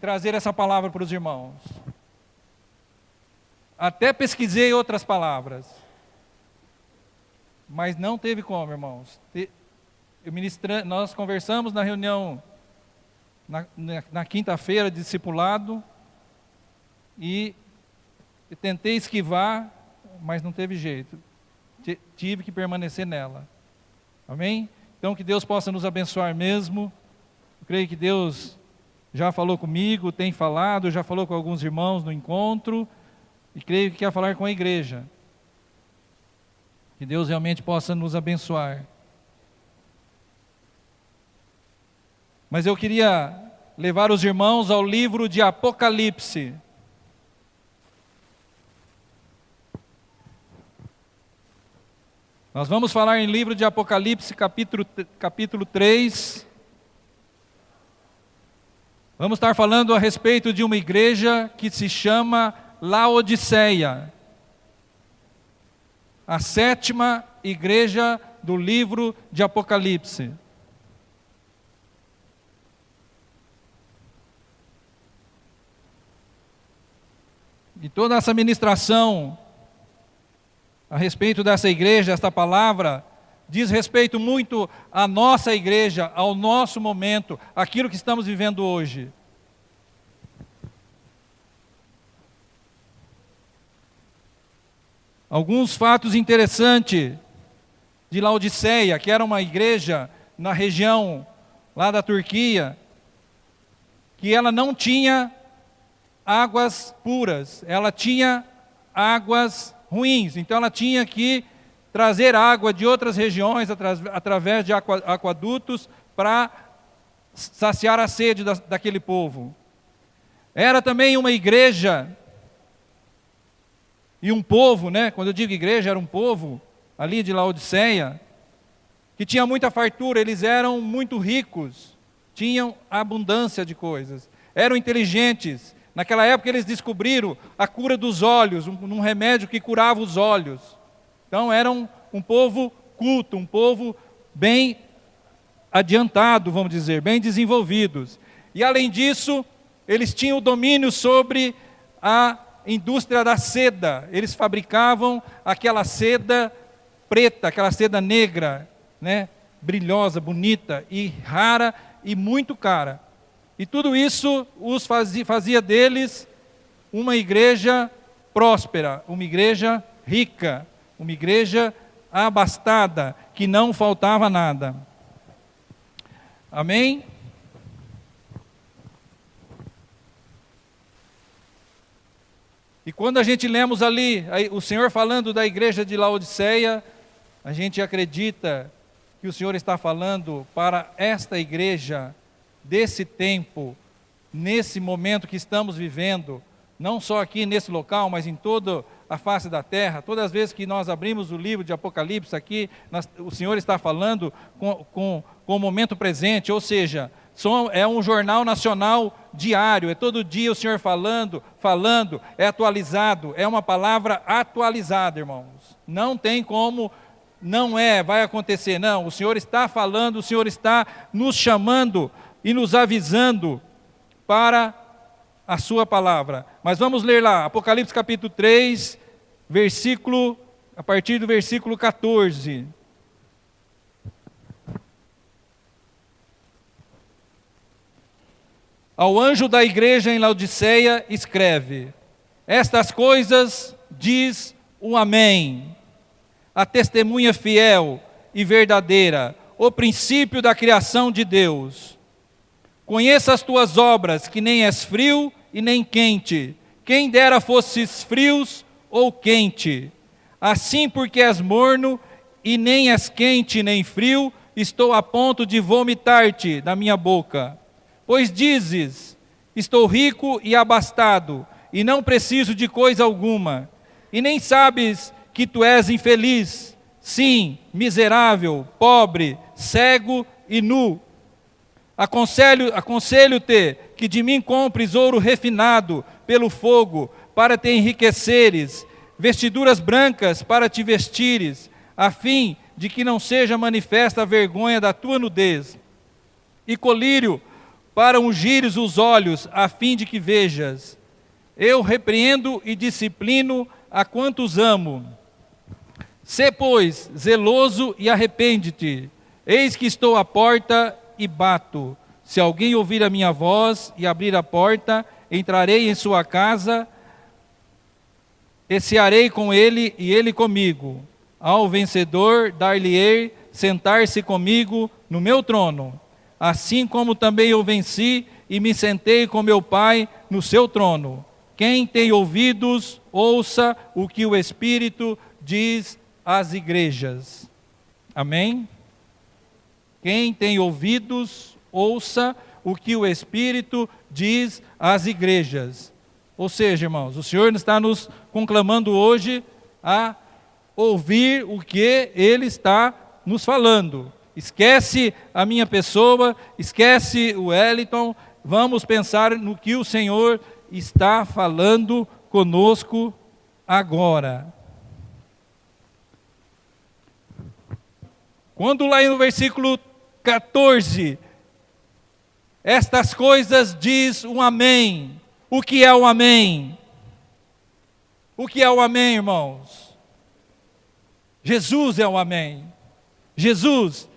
trazer essa palavra para os irmãos. Até pesquisei outras palavras, mas não teve como, irmãos. Nós conversamos na reunião na quinta-feira de discipulado e eu tentei esquivar, mas não teve jeito. Tive que permanecer nela. Amém? Então que Deus possa nos abençoar mesmo. Eu creio que Deus já falou comigo, tem falado, já falou com alguns irmãos no encontro, e creio que quer falar com a igreja. Que Deus realmente possa nos abençoar. Mas eu queria levar os irmãos ao livro de Apocalipse. Nós vamos falar em livro de Apocalipse, capítulo 3. Vamos estar falando a respeito de uma igreja que se chama Laodiceia. A 7ª igreja do livro de Apocalipse. E toda essa ministração a respeito dessa igreja, esta palavra, diz respeito muito à nossa igreja, ao nosso momento, aquilo que estamos vivendo hoje. Alguns fatos interessantes de Laodiceia, que era uma igreja na região lá da Turquia, que ela não tinha águas puras, ela tinha águas ruins, então ela tinha que trazer água de outras regiões através de aquadutos para saciar a sede daquele povo. Era também uma igreja e um povo, quando eu digo igreja, era um povo ali de Laodiceia, que tinha muita fartura, eles eram muito ricos, tinham abundância de coisas, eram inteligentes. Naquela época eles descobriram a cura dos olhos, um remédio que curava os olhos. Então eram um povo culto, um povo bem adiantado, vamos dizer, bem desenvolvidos. E além disso, eles tinham o domínio sobre a indústria da seda. Eles fabricavam aquela seda preta, aquela seda negra, brilhosa, bonita e rara e muito cara. E tudo isso os fazia deles uma igreja próspera, uma igreja rica, uma igreja abastada, que não faltava nada. Amém? E quando a gente lemos ali, o Senhor falando da igreja de Laodiceia, a gente acredita que o Senhor está falando para esta igreja desse tempo, nesse momento que estamos vivendo, não só aqui nesse local, mas em toda a face da terra. Todas as vezes que nós abrimos o livro de Apocalipse aqui, o Senhor está falando com o momento presente, ou seja, é um jornal nacional diário, é todo dia o Senhor falando, é atualizado, é uma palavra atualizada, irmãos. Não tem como, vai acontecer, não. O Senhor está falando, o Senhor está nos chamando e nos avisando para a sua palavra. Mas vamos ler lá, Apocalipse capítulo 3, a partir do versículo 14. Ao anjo da igreja em Laodiceia escreve: estas coisas diz o Amém, a testemunha fiel e verdadeira, o princípio da criação de Deus. Conheça as tuas obras, que nem és frio e nem quente. Quem dera fosses frios ou quente. Assim, porque és morno e nem és quente nem frio, estou a ponto de vomitar-te da minha boca. Pois dizes: estou rico e abastado, e não preciso de coisa alguma. E nem sabes que tu és infeliz, sim, miserável, pobre, cego e nu. Aconselho-te que de mim compres ouro refinado pelo fogo, para te enriqueceres, vestiduras brancas para te vestires, a fim de que não seja manifesta a vergonha da tua nudez, e colírio para ungires os olhos, a fim de que vejas. Eu repreendo e disciplino a quantos amo. Sê, pois, zeloso e arrepende-te. Eis que estou à porta e bato. Se alguém ouvir a minha voz e abrir a porta, entrarei em sua casa e cearei com ele e ele comigo. Ao vencedor dar-lhe-ei sentar-se comigo no meu trono, assim como também eu venci e me sentei com meu Pai no seu trono. Quem tem ouvidos, ouça o que o Espírito diz às igrejas. Amém? Quem tem ouvidos, ouça o que o Espírito diz às igrejas. Ou seja, irmãos, o Senhor está nos conclamando hoje a ouvir o que Ele está nos falando. Esquece a minha pessoa, esquece o Wellington, vamos pensar no que o Senhor está falando conosco agora. Quando lá no versículo 14, estas coisas diz um amém. O que é o amém? O que é o amém, irmãos? Jesus é o amém. Jesus,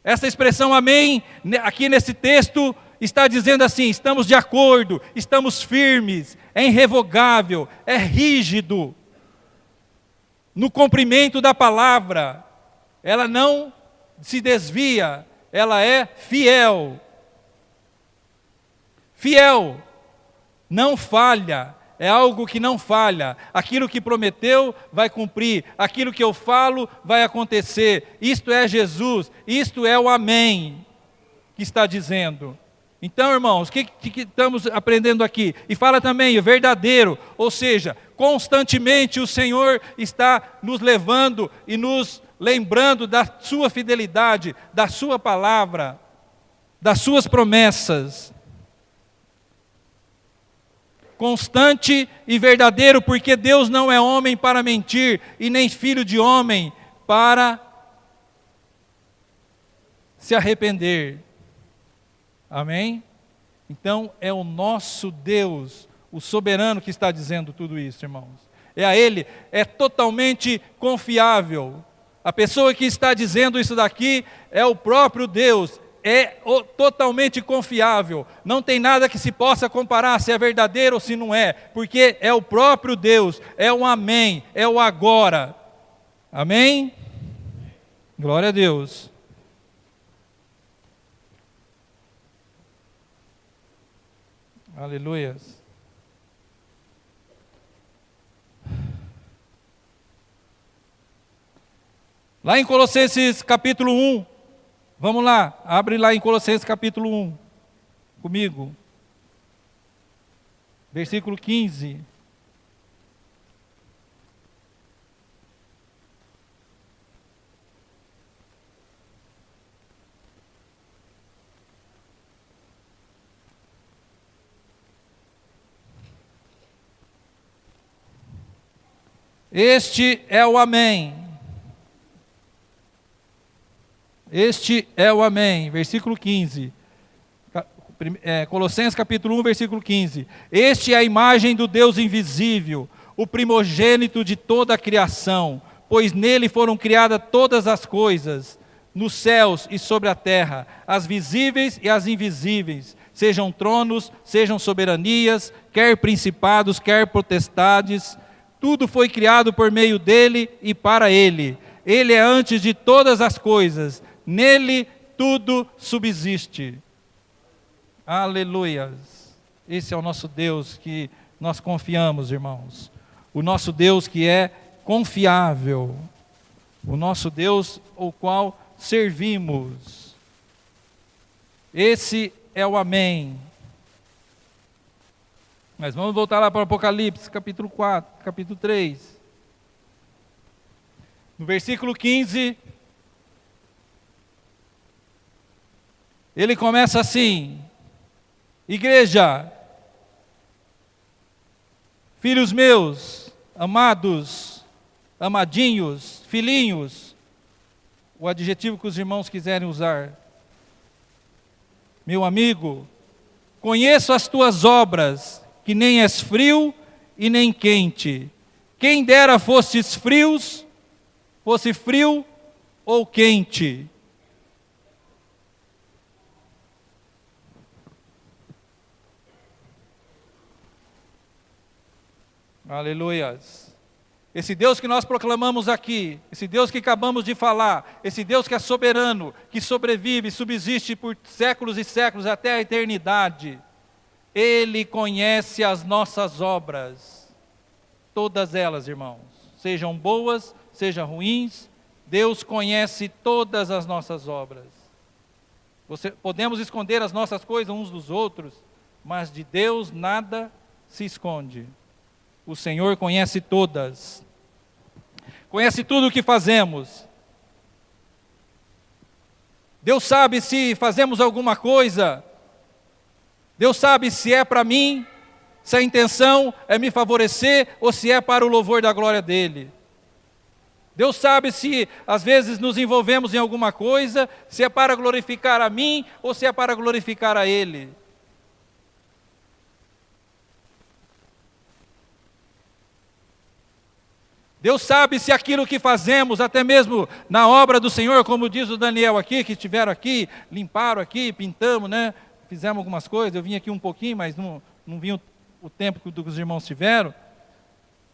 essa expressão amém, aqui nesse texto, está dizendo assim: estamos de acordo, estamos firmes, é irrevogável, é rígido, no cumprimento da palavra, ela não se desvia, ela é fiel. Fiel, não falha, é algo que não falha. Aquilo que prometeu vai cumprir, aquilo que eu falo vai acontecer. Isto é Jesus, isto é o amém que está dizendo. Então, irmãos, o que estamos aprendendo aqui? E fala também o verdadeiro, ou seja, constantemente o Senhor está nos levando e nos lembrando da sua fidelidade, da sua palavra, das suas promessas. Constante e verdadeiro, porque Deus não é homem para mentir, e nem filho de homem para se arrepender. Amém? Então é o nosso Deus, o soberano, que está dizendo tudo isso, irmãos. É a Ele, é totalmente confiável. A pessoa que está dizendo isso daqui é o próprio Deus, totalmente confiável. Não tem nada que se possa comparar se é verdadeiro ou se não é, porque é o próprio Deus, é o amém, é o agora. Amém? Glória a Deus. Aleluias. Lá em Colossenses capítulo 1, vamos lá, abre lá em Colossenses capítulo 1, comigo. Versículo 15. Este é o amém. Este é o amém. Versículo 15. Colossenses capítulo 1, versículo 15. Este é a imagem do Deus invisível, o primogênito de toda a criação, pois nele foram criadas todas as coisas, nos céus e sobre a terra, as visíveis e as invisíveis, sejam tronos, sejam soberanias, quer principados, quer potestades. Tudo foi criado por meio dele e para ele. Ele é antes de todas as coisas. Nele tudo subsiste. Aleluias. Esse é o nosso Deus que nós confiamos, irmãos. O nosso Deus que é confiável. O nosso Deus ao qual servimos. Esse é o amém. Mas vamos voltar lá para o Apocalipse, capítulo 4, capítulo 3. No versículo 15, ele começa assim: igreja, filhos meus, amados, amadinhos, filhinhos, o adjetivo que os irmãos quiserem usar, meu amigo, Conheço as tuas obras, que nem és frio e nem quente. Quem dera fosse frio ou quente. Aleluias. Esse Deus que nós proclamamos aqui, esse Deus que acabamos de falar, esse Deus que é soberano, que sobrevive, subsiste por séculos e séculos até a eternidade, Ele conhece as nossas obras, todas elas, irmãos, sejam boas, sejam ruins, Deus conhece todas as nossas obras. Podemos esconder as nossas coisas uns dos outros, mas de Deus nada se esconde. O Senhor conhece todas. Conhece tudo o que fazemos. Deus sabe se fazemos alguma coisa. Deus sabe se é para mim, se a intenção é me favorecer ou se é para o louvor da glória dEle. Deus sabe se às vezes nos envolvemos em alguma coisa, se é para glorificar a mim ou se é para glorificar a Ele. Deus sabe se aquilo que fazemos, até mesmo na obra do Senhor, como diz o Daniel aqui, que estiveram aqui, limparam aqui, pintamos, né? Fizemos algumas coisas, eu vim aqui um pouquinho, mas não vim o tempo que os irmãos tiveram.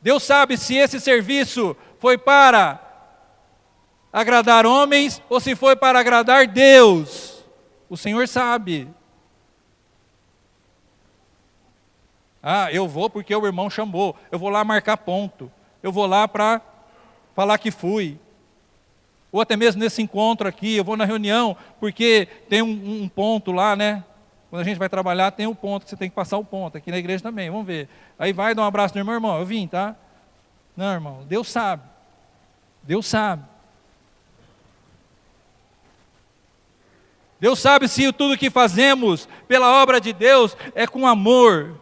Deus sabe se esse serviço foi para agradar homens ou se foi para agradar Deus. O Senhor sabe. Ah, eu vou porque o irmão chamou, eu vou lá marcar ponto. Eu vou lá para falar que fui. Ou até mesmo nesse encontro aqui, eu vou na reunião, porque tem um ponto lá, né? Quando a gente vai trabalhar, tem um ponto, que você tem que passar o ponto. Aqui na igreja também, vamos ver. Aí vai, dá um abraço no irmão, eu vim, tá? Não, irmão, Deus sabe. Deus sabe. Deus sabe se tudo que fazemos pela obra de Deus é com amor.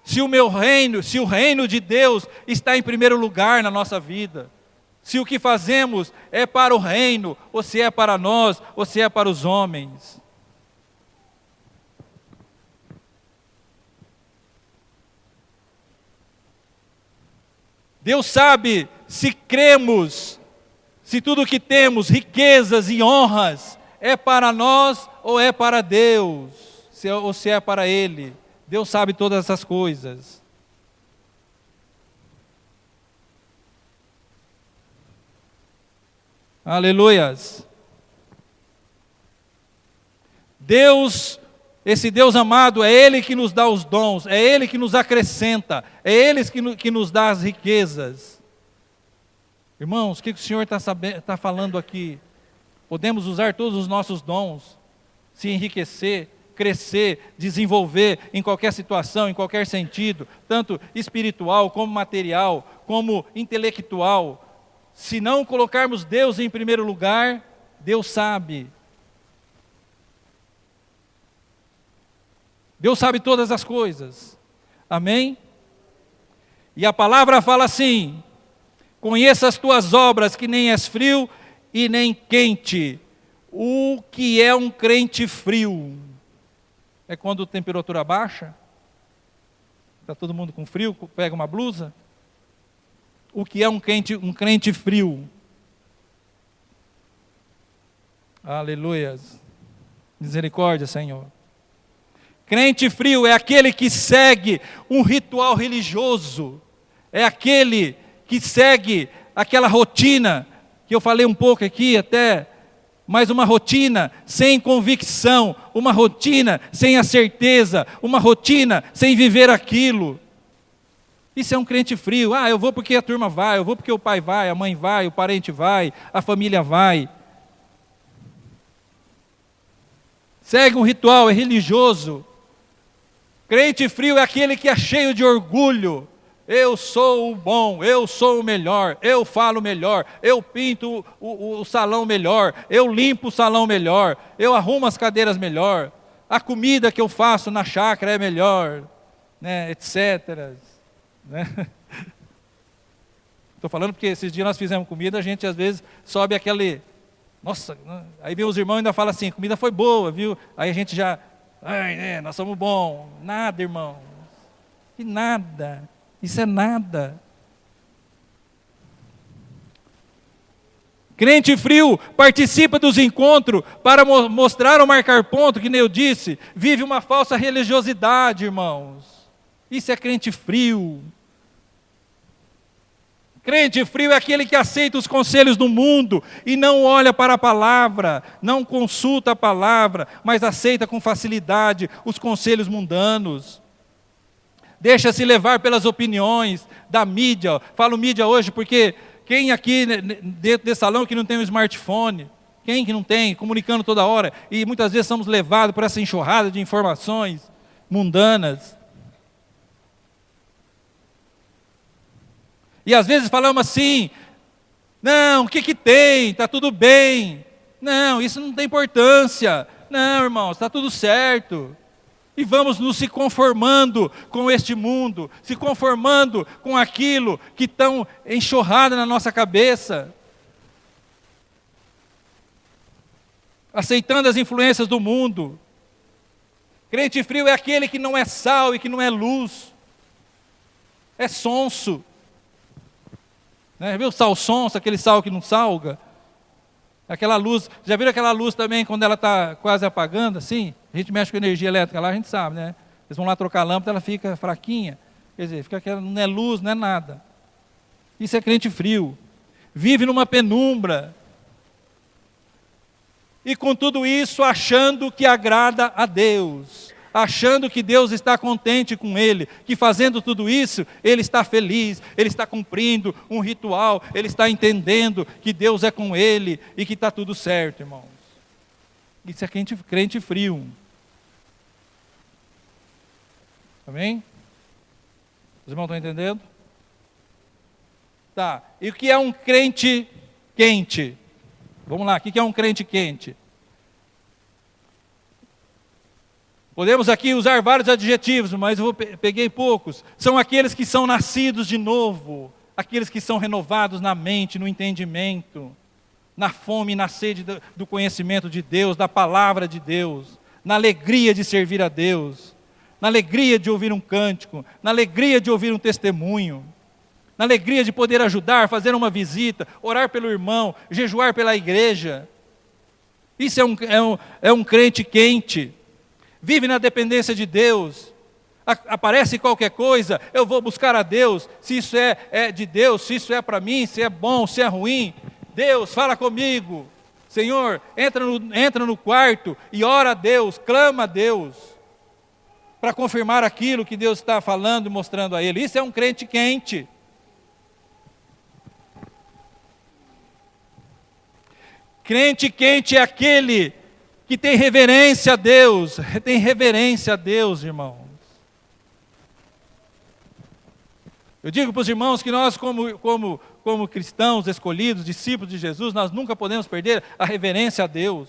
Se o reino de Deus está em primeiro lugar na nossa vida. Se o que fazemos é para o reino, ou se é para nós, ou se é para os homens. Deus sabe se cremos, se tudo que temos, riquezas e honras, é para nós ou é para Deus, ou se é para Ele. Deus sabe todas essas coisas. Aleluias. Deus, esse Deus amado, é Ele que nos dá os dons, é Ele que nos acrescenta, é Ele que nos dá as riquezas. Irmãos, o que o Senhor está falando aqui? Podemos usar todos os nossos dons, se enriquecer, crescer, desenvolver em qualquer situação, em qualquer sentido, tanto espiritual como material, como intelectual. Se não colocarmos Deus em primeiro lugar, Deus sabe. Deus sabe todas as coisas. Amém? E a palavra fala assim: conheça as tuas obras, que nem és frio e nem quente. O que é um crente frio? É quando a temperatura baixa? Está todo mundo com frio, pega uma blusa? O que é um crente frio? Aleluias. Misericórdia, Senhor. Crente frio é aquele que segue um ritual religioso. É aquele que segue aquela rotina, que eu falei um pouco aqui até, mas uma rotina sem convicção, uma rotina sem a certeza, uma rotina sem viver aquilo. Isso é um crente frio. Ah, eu vou porque a turma vai, eu vou porque o pai vai, a mãe vai, o parente vai, a família vai. Segue um ritual, é religioso. Crente frio é aquele que é cheio de orgulho. Eu sou o bom, eu sou o melhor, eu falo melhor, eu pinto o salão melhor, eu limpo o salão melhor, eu arrumo as cadeiras melhor, a comida que eu faço na chácara é melhor, né, etc. Estou falando porque esses dias nós fizemos comida, a gente às vezes sobe aquele, nossa, aí vem os irmãos e ainda falam assim, comida foi boa, viu? Aí a gente já Ai, nós somos bons. Nada, irmão. Que nada. Isso é nada. Crente frio participa dos encontros para mostrar ou marcar ponto, que nem eu disse, vive uma falsa religiosidade, irmãos. Isso é crente frio. Crente frio é aquele que aceita os conselhos do mundo e não olha para a palavra, não consulta a palavra, mas aceita com facilidade os conselhos mundanos. Deixa-se levar pelas opiniões da mídia. Falo mídia hoje porque quem aqui dentro desse salão que não tem um smartphone? Quem que não tem? Comunicando toda hora. E muitas vezes somos levados por essa enxurrada de informações mundanas. E às vezes falamos assim, não, o que tem? Está tudo bem. Não, isso não tem importância. Não, irmãos, está tudo certo. E vamos nos se conformando com este mundo, se conformando com aquilo que estão enxurrado na nossa cabeça. Aceitando as influências do mundo. Crente frio é aquele que não é sal e que não é luz. É sonso. Né? Viu o sal sonso, aquele sal que não salga? Aquela luz, já viram aquela luz também quando ela está quase apagando assim? A gente mexe com energia elétrica lá, a gente sabe, né? Eles vão lá trocar a lâmpada, ela fica fraquinha. Quer dizer, fica aquela, não é luz, não é nada. Isso é crente frio. Vive numa penumbra. E com tudo isso achando que agrada a Deus. Achando que Deus está contente com ele, que fazendo tudo isso, ele está feliz, ele está cumprindo um ritual, ele está entendendo que Deus é com ele e que está tudo certo, irmãos. Isso é crente frio. Amém? Os irmãos estão entendendo? Tá, e o que é um crente quente? Vamos lá, o que é um crente quente? Podemos aqui usar vários adjetivos, mas eu peguei poucos. São aqueles que são nascidos de novo, aqueles que são renovados na mente, no entendimento, na fome e na sede do conhecimento de Deus, da palavra de Deus, na alegria de servir a Deus, na alegria de ouvir um cântico, na alegria de ouvir um testemunho, na alegria de poder ajudar, fazer uma visita, orar pelo irmão, jejuar pela igreja. Isso é um crente quente. Vive na dependência de Deus. Aparece qualquer coisa, eu vou buscar a Deus. Se isso é de Deus, se isso é para mim, se é bom, se é ruim. Deus, fala comigo. Senhor, entra no quarto e ora a Deus, clama a Deus, para confirmar aquilo que Deus está falando e mostrando a ele. Isso é um crente quente. Crente quente é aquele que tem reverência a Deus, irmãos. Eu digo para os irmãos que nós, como cristãos escolhidos, discípulos de Jesus, nós nunca podemos perder a reverência a Deus.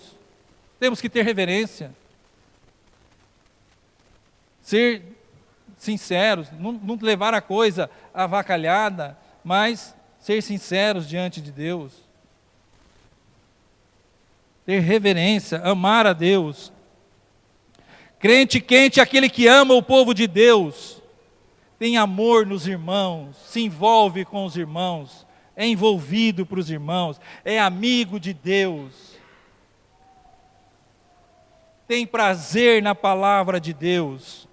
Temos que ter reverência. Ser sinceros, não levar a coisa avacalhada, mas ser sinceros diante de Deus. Ter reverência, amar a Deus. Crente quente é aquele que ama o povo de Deus, tem amor nos irmãos, se envolve com os irmãos, é envolvido para os irmãos, é amigo de Deus, tem prazer na palavra de Deus,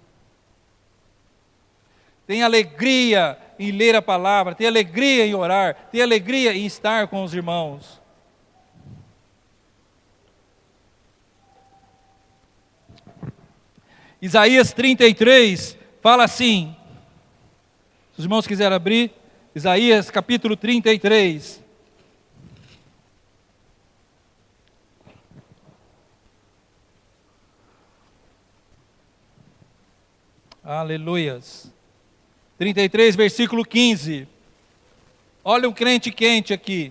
tem alegria em ler a palavra, tem alegria em orar, tem alegria em estar com os irmãos. Isaías 33 fala assim, se os irmãos quiserem abrir, Isaías capítulo 33. Aleluias. 33, versículo 15. Olha um crente quente aqui.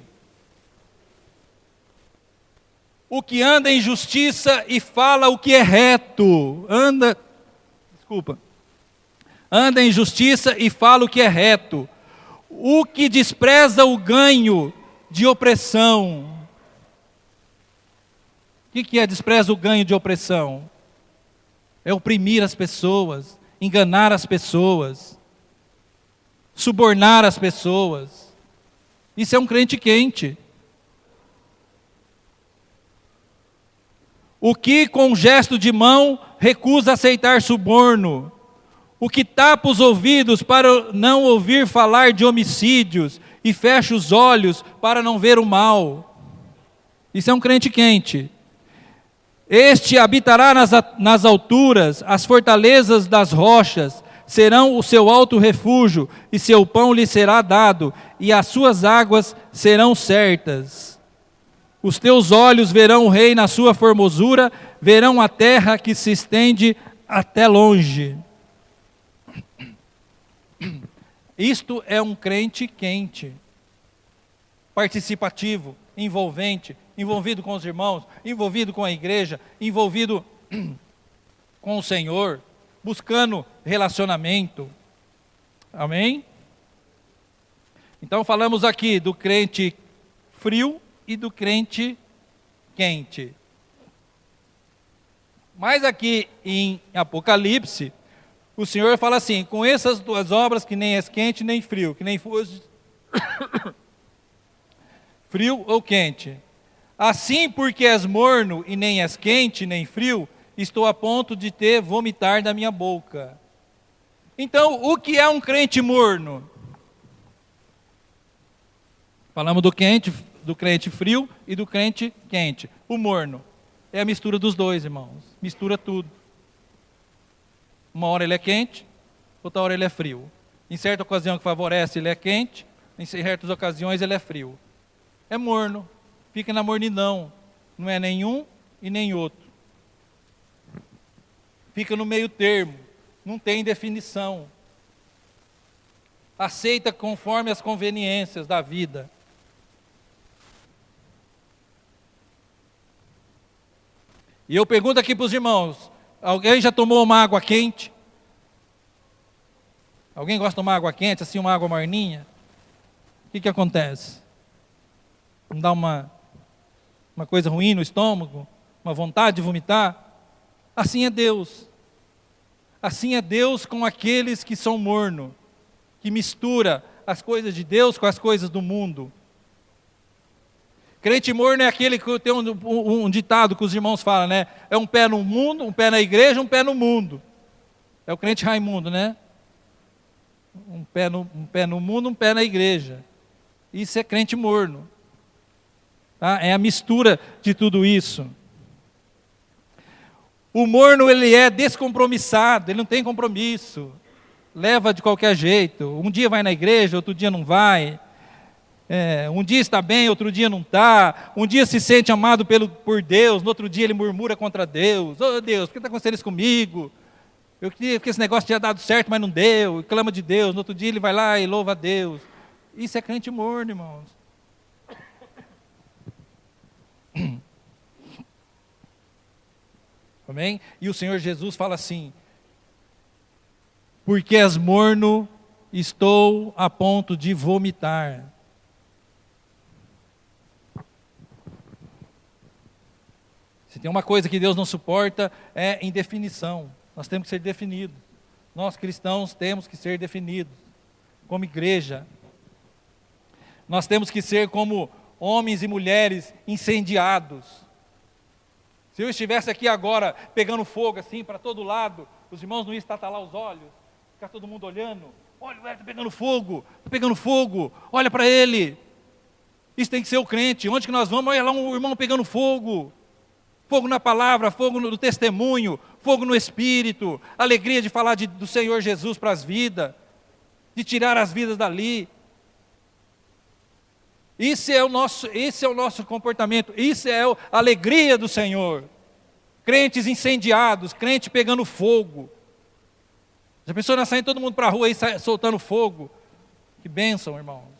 O que anda em justiça e fala o que é reto. Anda em justiça e fala o que é reto. O que despreza o ganho de opressão. O que é despreza o ganho de opressão? é oprimir as pessoas, enganar as pessoas, subornar as pessoas. Isso é um crente quente. O que com um gesto de mão recusa aceitar suborno. O que tapa os ouvidos para não ouvir falar de homicídios e fecha os olhos para não ver o mal. Isso é um crente quente. Este habitará nas alturas, as fortalezas das rochas serão o seu alto refúgio, e seu pão lhe será dado, e as suas águas serão certas. Os teus olhos verão o rei na sua formosura, verão a terra que se estende até longe. Isto é um crente quente, participativo, envolvente, envolvido com os irmãos, envolvido com a igreja, envolvido com o Senhor, buscando relacionamento. Amém? Então falamos aqui do crente frio e do crente quente. Mas aqui em Apocalipse, o Senhor fala assim: com essas duas obras que nem és quente nem frio, que nem fosse frio ou quente. Assim, porque és morno e nem és quente nem frio, estou a ponto de te vomitar da minha boca. Então, o que é um crente morno? Falamos do crente frio e do crente quente. O morno é a mistura dos dois, irmãos. Mistura tudo. Uma hora ele é quente, outra hora ele é frio. Em certa ocasião que favorece, ele é quente, em certas ocasiões ele é frio. É morno, fica na mornidão, não é nenhum e nem outro. Fica no meio termo, não tem definição. Aceita conforme as conveniências da vida. E eu pergunto aqui para os irmãos: alguém já tomou uma água quente? Alguém gosta de tomar água quente, assim, uma água morninha? O que acontece? Não dá uma coisa ruim no estômago? Uma vontade de vomitar? Assim é Deus. Assim é Deus com aqueles que são mornos, que mistura as coisas de Deus com as coisas do mundo. Crente morno é aquele que tem um ditado que os irmãos falam, né? É um pé no mundo, um pé na igreja, um pé no mundo. É o crente Raimundo, né? Um pé no mundo, um pé na igreja. Isso é crente morno. Tá? É a mistura de tudo isso. O morno, ele é descompromissado, ele não tem compromisso. Leva de qualquer jeito. Um dia vai na igreja, outro dia não vai. Um dia está bem, outro dia não está. Um dia se sente amado por Deus, no outro dia ele murmura contra Deus. Oh Deus, por que está acontecendo isso comigo? Eu queria que esse negócio tinha dado certo, mas não deu. E clama de Deus, no outro dia ele vai lá e louva a Deus. Isso é crente morno, irmãos. Amém? E o Senhor Jesus fala assim: porque és morno, estou a ponto de vomitar. Se tem uma coisa que Deus não suporta, é indefinição. Nós temos que ser definidos. Nós cristãos temos que ser definidos. Como igreja. Nós temos que ser como homens e mulheres incendiados. Se eu estivesse aqui agora pegando fogo assim para todo lado, os irmãos não iam estatalar os olhos, ficar todo mundo olhando. Olha, o está pegando fogo, olha para ele. Isso tem que ser o crente. Onde que nós vamos? Olha lá um irmão pegando fogo. Fogo na palavra, fogo no testemunho, fogo no Espírito, alegria de falar do Senhor Jesus para as vidas, de tirar as vidas dali. Esse é o nosso comportamento, isso é a alegria do Senhor. Crentes incendiados, crente pegando fogo. Já pensou nós saindo todo mundo para a rua aí soltando fogo? Que bênção, irmãos.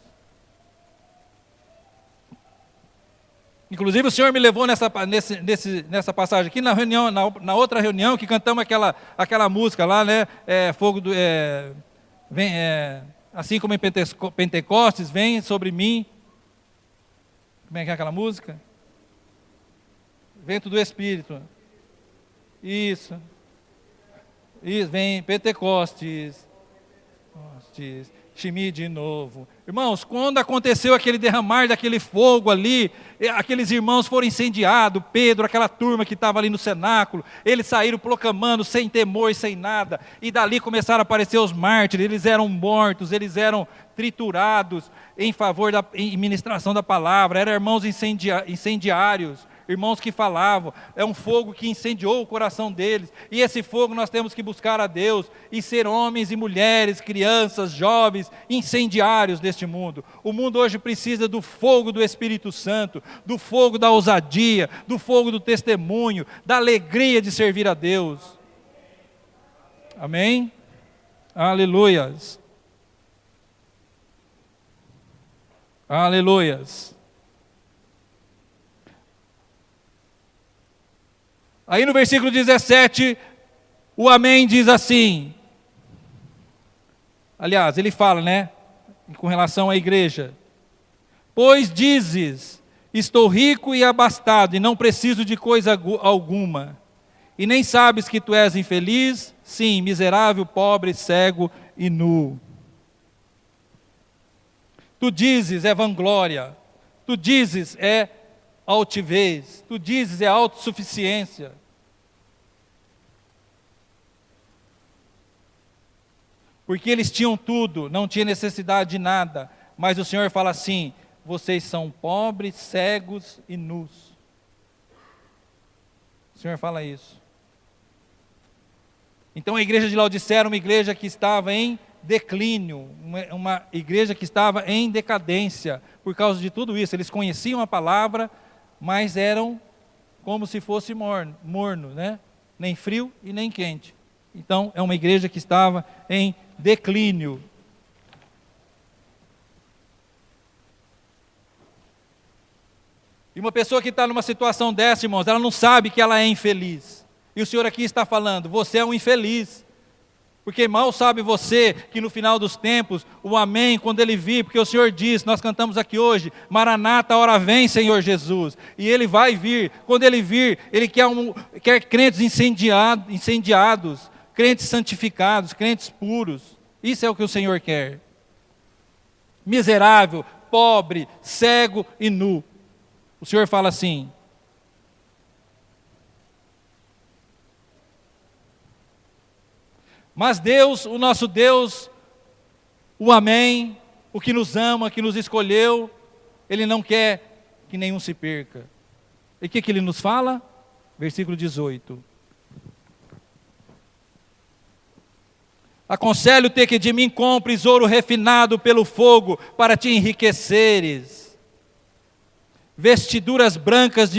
Inclusive o Senhor me levou nessa passagem aqui, na reunião, na outra reunião, que cantamos aquela música lá, né? Assim como em Pentecostes, vem sobre mim. Como é que é aquela música? Vento do Espírito. Isso. E vem Pentecostes, Shimi de novo. Irmãos, quando aconteceu aquele derramar daquele fogo ali, aqueles irmãos foram incendiados, Pedro, aquela turma que estava ali no cenáculo, eles saíram proclamando sem temor e sem nada, e dali começaram a aparecer os mártires, eles eram mortos, eles eram triturados em favor da ministração da palavra, eram irmãos incendiários, irmãos que falavam, é um fogo que incendiou o coração deles, e esse fogo nós temos que buscar a Deus, e ser homens e mulheres, crianças, jovens, incendiários deste mundo. O mundo hoje precisa do fogo do Espírito Santo, do fogo da ousadia, do fogo do testemunho, da alegria de servir a Deus. Amém? Aleluias. Aleluias. Aí no versículo 17, o amém diz assim, aliás, ele fala, né, com relação à igreja, pois dizes, estou rico e abastado, e não preciso de coisa alguma, e nem sabes que tu és infeliz, sim, miserável, pobre, cego e nu. Tu dizes é vanglória, tu dizes é altivez, tu dizes é autossuficiência. Porque eles tinham tudo, não tinha necessidade de nada, mas o Senhor fala assim, vocês são pobres, cegos e nus. O Senhor fala isso. Então a igreja de Laodiceia era uma igreja que estava em declínio, uma igreja que estava em decadência, por causa de tudo isso. Eles conheciam a palavra, mas eram como se fosse morno, né? Nem frio e nem quente. Então é uma igreja que estava em declínio. E uma pessoa que está numa situação dessa, irmãos, ela não sabe que ela é infeliz. E o Senhor aqui está falando, você é um infeliz. Porque mal sabe você que no final dos tempos, o amém, quando ele vir, porque o Senhor diz, nós cantamos aqui hoje, Maranata, a hora vem, Senhor Jesus. E ele vai vir, quando ele vir, ele quer crentes incendiados, crentes santificados, crentes puros. Isso é o que o Senhor quer. Miserável, pobre, cego e nu. O Senhor fala assim, mas Deus, o nosso Deus, o amém, o que nos ama, que nos escolheu, Ele não quer que nenhum se perca. E o que Ele nos fala? Versículo 18. Aconselho-te que de mim compres ouro refinado pelo fogo, para te enriqueceres. Vestiduras brancas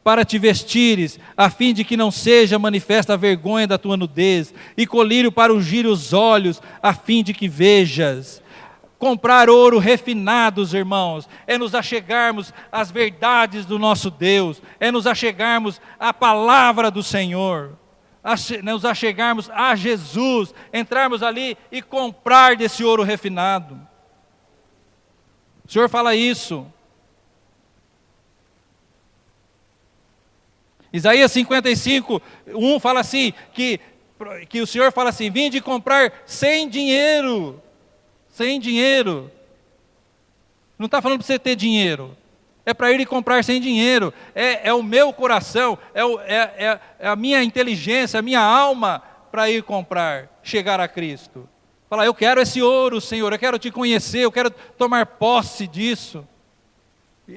para te vestires, a fim de que não seja manifesta a vergonha da tua nudez, e colírio para ungir os olhos, a fim de que vejas. Comprar ouro refinados, irmãos, é nos achegarmos às verdades do nosso Deus, é nos achegarmos à palavra do Senhor, nos achegarmos a Jesus, entrarmos ali e comprar desse ouro refinado. O Senhor fala isso. Isaías 55, 1 fala assim, que o Senhor fala assim, vinde comprar sem dinheiro. Sem dinheiro. Não está falando para você ter dinheiro. É para ir e comprar sem dinheiro. É o meu coração, é a minha inteligência, a minha alma para ir comprar, chegar a Cristo. Falar, eu quero esse ouro, Senhor, eu quero te conhecer, eu quero tomar posse disso.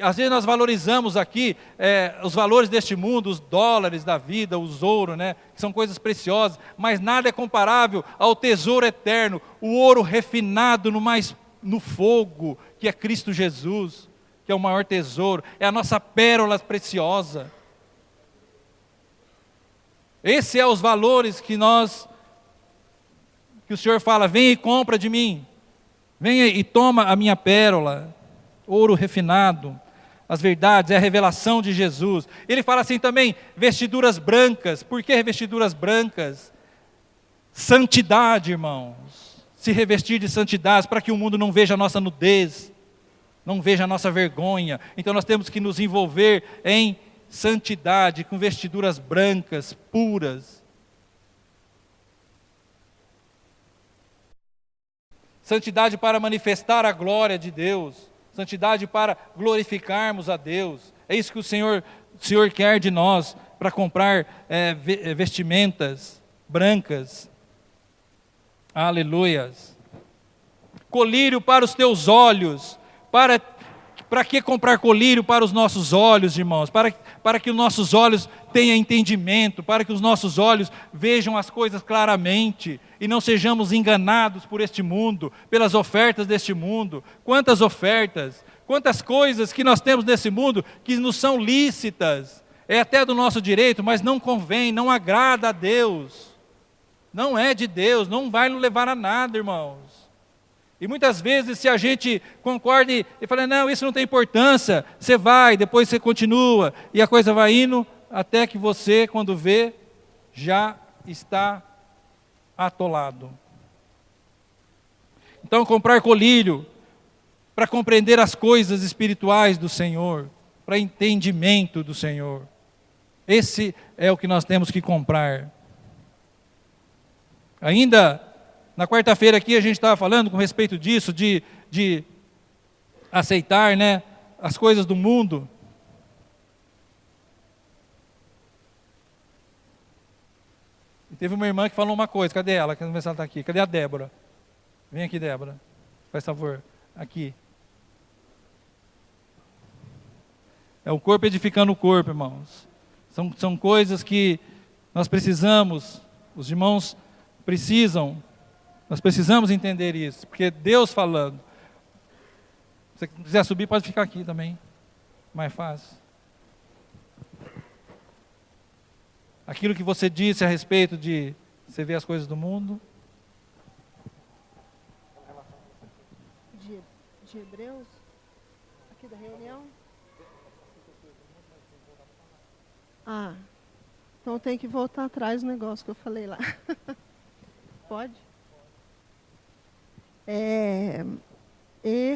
Às vezes nós valorizamos aqui os valores deste mundo, os dólares da vida, os ouros, né, que são coisas preciosas, mas nada é comparável ao tesouro eterno, o ouro refinado no fogo, que é Cristo Jesus, que é o maior tesouro, é a nossa pérola preciosa. Esses são os valores que o Senhor fala, venha e compra de mim, venha e toma a minha pérola, ouro refinado. As verdades, é a revelação de Jesus. Ele fala assim também, vestiduras brancas. Por que vestiduras brancas? Santidade, irmãos. Se revestir de santidade, para que o mundo não veja a nossa nudez, não veja a nossa vergonha. Então nós temos que nos envolver em santidade, com vestiduras brancas, puras. santidade para manifestar a glória de Deus, santidade para glorificarmos a Deus. É isso que o Senhor quer de nós, para comprar vestimentas brancas. Aleluias. Colírio para os teus olhos. Para que comprar colírio para os nossos olhos, irmãos? Para que os nossos olhos tenham entendimento, para que os nossos olhos vejam as coisas claramente e não sejamos enganados por este mundo, pelas ofertas deste mundo. Quantas ofertas, quantas coisas que nós temos nesse mundo que nos são lícitas, é até do nosso direito, mas não convém, não agrada a Deus. Não é de Deus, não vai nos levar a nada, irmãos. E muitas vezes, se a gente concorda e fala, não, isso não tem importância, você vai, depois você continua, e a coisa vai indo, até que você, quando vê, já está atolado. Então, comprar colírio, para compreender as coisas espirituais do Senhor, para entendimento do Senhor. Esse é o que nós temos que comprar. Ainda na quarta-feira aqui a gente estava falando com respeito disso, de aceitar, né, as coisas do mundo. E teve uma irmã que falou uma coisa, cadê ela? Quero ver se ela está aqui. Cadê a Débora? Vem aqui, Débora. Faz favor, aqui. É o corpo edificando o corpo, irmãos. São coisas que nós precisamos, os irmãos precisam. Nós precisamos entender isso, porque Deus falando. Se você quiser subir, pode ficar aqui também, mais fácil. Aquilo que você disse a respeito de você ver as coisas do mundo. De Hebreus, aqui da reunião. Ah, então tem que voltar atrás do negócio que eu falei lá. Pode?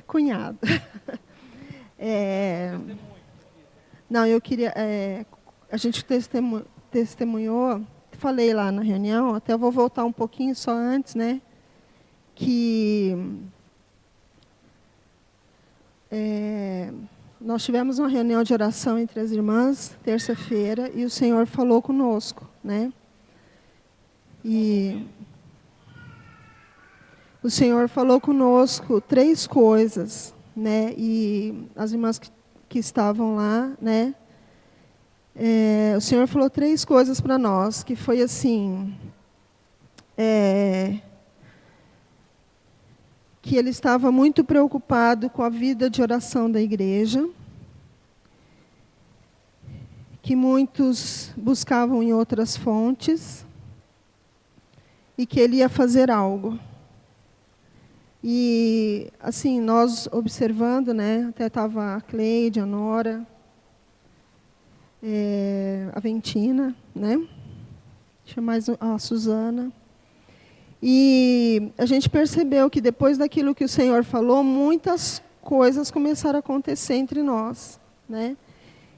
Cunhado. Não, eu queria... a gente testemunhou, falei lá na reunião, até eu vou voltar um pouquinho só antes, né? Que nós tivemos uma reunião de oração entre as irmãs, terça-feira, e o Senhor falou conosco, né? E o Senhor falou conosco 3 coisas, né? E as irmãs que estavam lá, né? O Senhor falou 3 coisas para nós, que foi assim, que Ele estava muito preocupado com a vida de oração da igreja, que muitos buscavam em outras fontes, e que Ele ia fazer algo. E, assim, nós observando, né, até estava a Cleide, a Nora, a Ventina, né, tinha mais a Suzana. E a gente percebeu que depois daquilo que o Senhor falou, muitas coisas começaram a acontecer entre nós, né.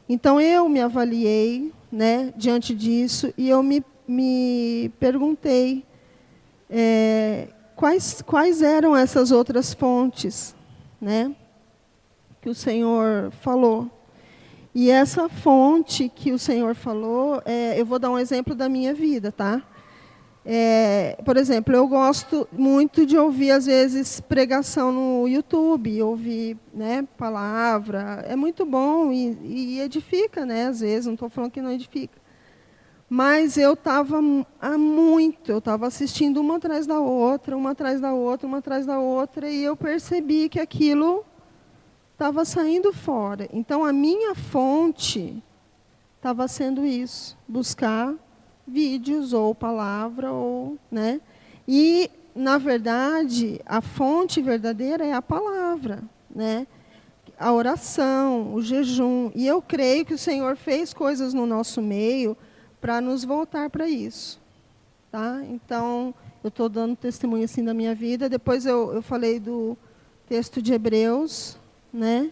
Então eu me avaliei, né, diante disso, e eu me perguntei, quais eram essas outras fontes, né, que o Senhor falou. E essa fonte que o Senhor falou, eu vou dar um exemplo da minha vida, tá? Por exemplo, eu gosto muito de ouvir, às vezes, pregação no YouTube, ouvir, né, palavra. É muito bom e edifica, né, às vezes, não estou falando que não edifica. Mas eu estava assistindo uma atrás da outra, uma atrás da outra, uma atrás da outra, e eu percebi que aquilo estava saindo fora. Então, a minha fonte estava sendo isso, buscar vídeos ou palavra, ou, né? E, na verdade, a fonte verdadeira é a palavra, né? A oração, o jejum. E eu creio que o Senhor fez coisas no nosso meio para nos voltar para isso, tá? Então, eu estou dando testemunho assim da minha vida. Depois eu falei do texto de Hebreus, né?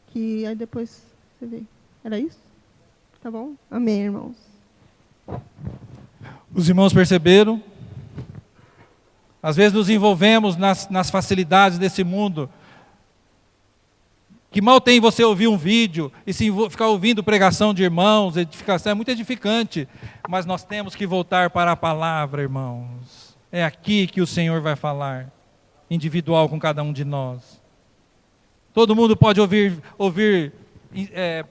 Que aí depois você vê. Era isso? Tá bom? Amém, irmãos. Os irmãos perceberam Às vezes nos envolvemos nas facilidades desse mundo, que mal tem você ouvir um vídeo e ficar ouvindo pregação de irmãos, edificação, é muito edificante, mas nós temos que voltar para a palavra, irmãos. É aqui que o Senhor vai falar, individual com cada um de nós. Todo mundo pode ouvir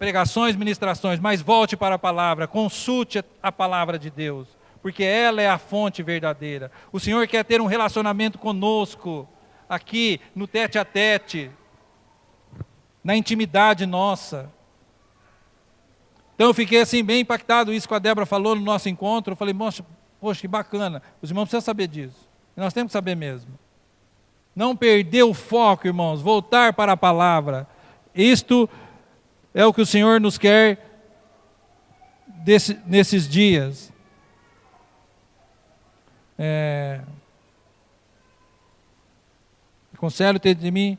pregações, ministrações, mas volte para a palavra, consulte a palavra de Deus, porque ela é a fonte verdadeira. O Senhor quer ter um relacionamento conosco, aqui no tete a tete, na intimidade nossa. Então eu fiquei assim bem impactado, isso que a Débora falou no nosso encontro. Eu falei, poxa, que bacana, os irmãos precisam saber disso, e nós temos que saber mesmo. Não perder o foco, irmãos, voltar para a palavra. Isto é o que o Senhor nos quer nesses dias. Conselho ter de mim.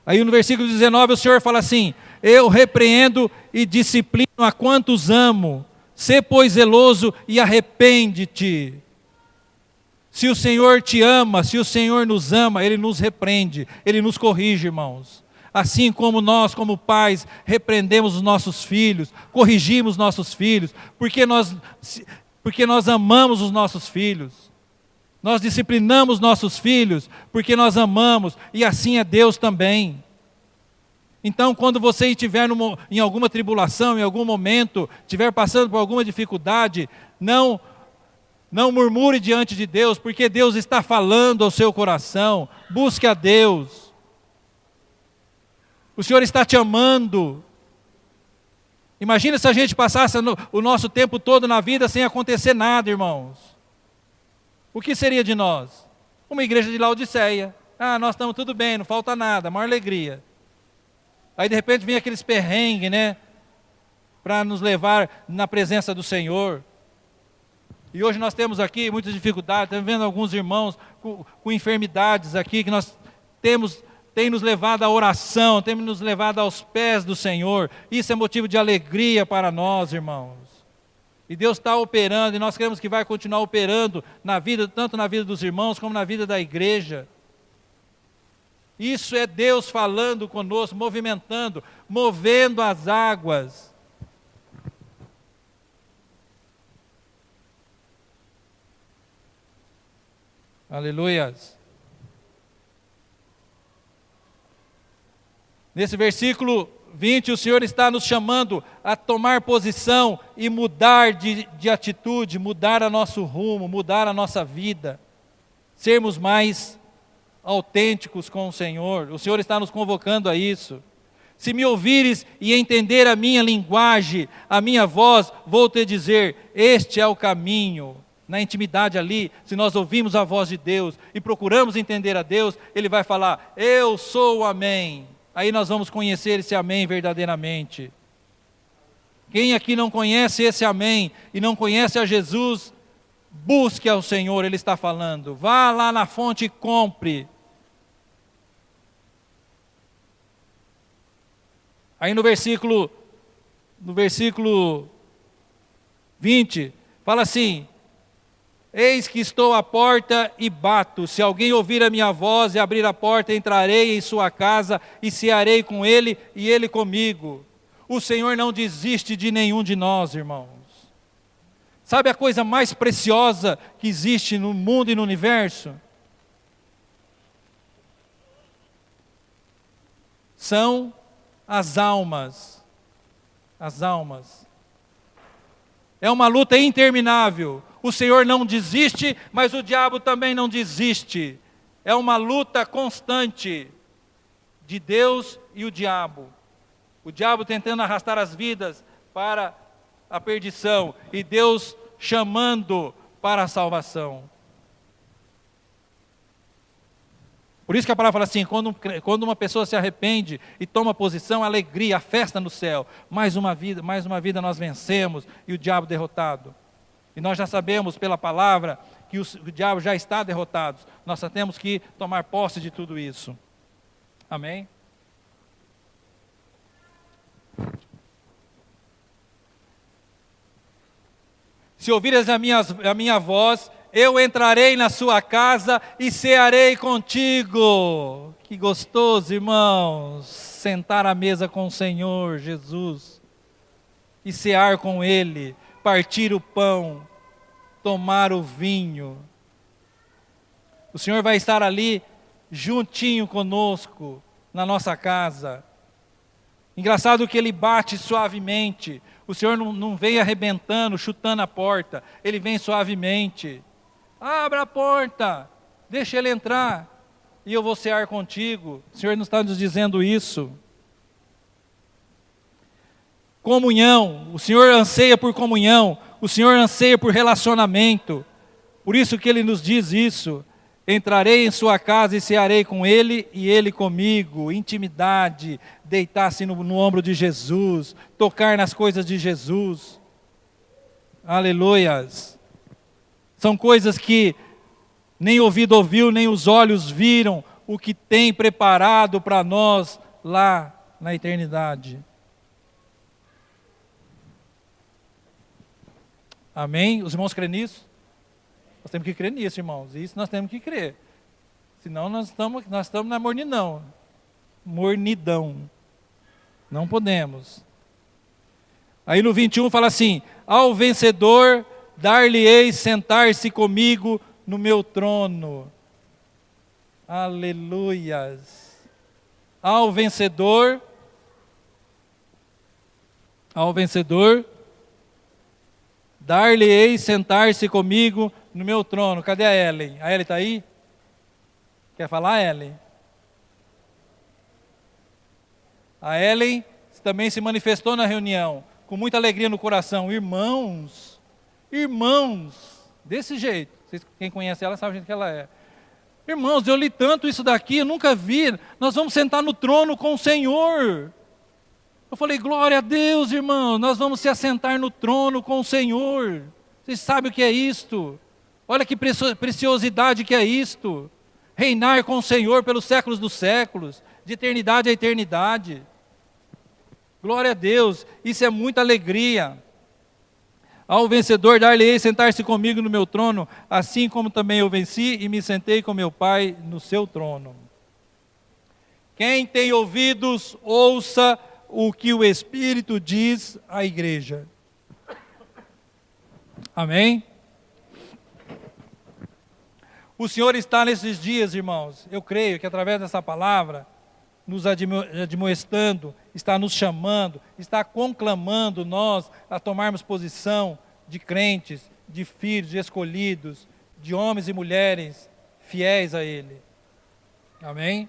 Aí no versículo 19 o Senhor fala assim: eu repreendo e disciplino a quantos amo, sê pois zeloso e arrepende-te. Se o Senhor te ama, se o Senhor nos ama, Ele nos repreende, Ele nos corrige, irmãos. Assim como nós, como pais, repreendemos os nossos filhos, corrigimos nossos filhos, porque nós amamos os nossos filhos. Nós disciplinamos nossos filhos porque nós amamos, e assim é Deus também. Então, quando você estiver em alguma tribulação, em algum momento, estiver passando por alguma dificuldade, não murmure diante de Deus, porque Deus está falando ao seu coração. Busque a Deus. O Senhor está te amando. Imagina se a gente passasse o nosso tempo todo na vida sem acontecer nada, irmãos. O que seria de nós? Uma igreja de Laodiceia. Nós estamos tudo bem, não falta nada, maior alegria. Aí de repente vem aqueles perrengues, né? Para nos levar na presença do Senhor. E hoje nós temos aqui muitas dificuldades, estamos vendo alguns irmãos com enfermidades aqui, que tem nos levado à oração, tem nos levado aos pés do Senhor. Isso é motivo de alegria para nós, irmãos. E Deus está operando, e nós queremos que vai continuar operando na vida, tanto na vida dos irmãos, como na vida da igreja. Isso é Deus falando conosco, movimentando, movendo as águas. Aleluias. Nesse versículo 20, o Senhor está nos chamando a tomar posição e mudar de atitude, mudar o nosso rumo, mudar a nossa vida, sermos mais autênticos com o Senhor. O Senhor está nos convocando a isso. Se me ouvires e entender a minha linguagem, a minha voz, vou te dizer, este é o caminho. Na intimidade ali, se nós ouvimos a voz de Deus e procuramos entender a Deus, Ele vai falar, eu sou o amém. Aí nós vamos conhecer esse amém verdadeiramente. Quem aqui não conhece esse amém e não conhece a Jesus, busque ao Senhor, Ele está falando. Vá lá na fonte e compre. Aí no versículo 20, fala assim: eis que estou à porta e bato. Se alguém ouvir a minha voz e abrir a porta, entrarei em sua casa e cearei com ele e ele comigo. O Senhor não desiste de nenhum de nós, irmãos. Sabe a coisa mais preciosa que existe no mundo e no universo? São as almas. As almas. É uma luta interminável. O Senhor não desiste, mas o diabo também não desiste. É uma luta constante de Deus e o diabo. O diabo tentando arrastar as vidas para a perdição e Deus chamando para a salvação. Por isso que a palavra fala assim, quando uma pessoa se arrepende e toma posição, alegria, a festa no céu. Mais uma vida nós vencemos e o diabo derrotado. E nós já sabemos pela palavra que o diabo já está derrotado. Nós só temos que tomar posse de tudo isso. Amém? Se ouvires a minha voz eu entrarei na sua casa e cearei contigo. Que gostoso, irmãos, sentar à mesa com o Senhor Jesus e cear com Ele, partir o pão, tomar o vinho. O Senhor vai estar ali juntinho conosco, na nossa casa. Engraçado que Ele bate suavemente. O Senhor não vem arrebentando, chutando a porta. Ele vem suavemente. Abra a porta, deixa Ele entrar, e eu vou cear contigo. O Senhor não está nos dizendo isso. Comunhão, o Senhor anseia por comunhão, o Senhor anseia por relacionamento. Por isso que Ele nos diz isso. Entrarei em sua casa e cearei com Ele e Ele comigo. Intimidade, deitar-se no ombro de Jesus, tocar nas coisas de Jesus. Aleluias. São coisas que nem ouvido ouviu, nem os olhos viram, o que tem preparado para nós lá na eternidade. Amém? Os irmãos creem nisso? Nós temos que crer nisso, irmãos. Isso nós temos que crer. Senão nós estamos na mornidão. Mornidão. Não podemos. Aí no 21 fala assim: ao vencedor dar-lhe-ei sentar-se comigo no meu trono. Aleluias. Ao vencedor, dar-lhe-ei sentar-se comigo no meu trono. Cadê a Ellen? A Ellen está aí? Quer falar, Ellen? A Ellen também se manifestou na reunião, com muita alegria no coração. Irmãos, desse jeito. Quem conhece ela sabe o jeito que ela é. Irmãos, eu li tanto isso daqui, eu nunca vi. Nós vamos sentar no trono com o Senhor. Eu falei, glória a Deus, irmão, nós vamos se assentar no trono com o Senhor. Vocês sabem o que é isto? Olha que preciosidade que é isto. Reinar com o Senhor pelos séculos dos séculos, de eternidade a eternidade. Glória a Deus, isso é muita alegria. Ao vencedor dar-lhe-ei sentar-se comigo no meu trono, assim como também eu venci e me sentei com meu Pai no seu trono. Quem tem ouvidos, ouça o que o Espírito diz à igreja. Amém? O Senhor está nesses dias, irmãos, eu creio que através dessa palavra, nos admoestando, está nos chamando, está conclamando nós a tomarmos posição de crentes, de filhos, de escolhidos, de homens e mulheres fiéis a Ele. Amém?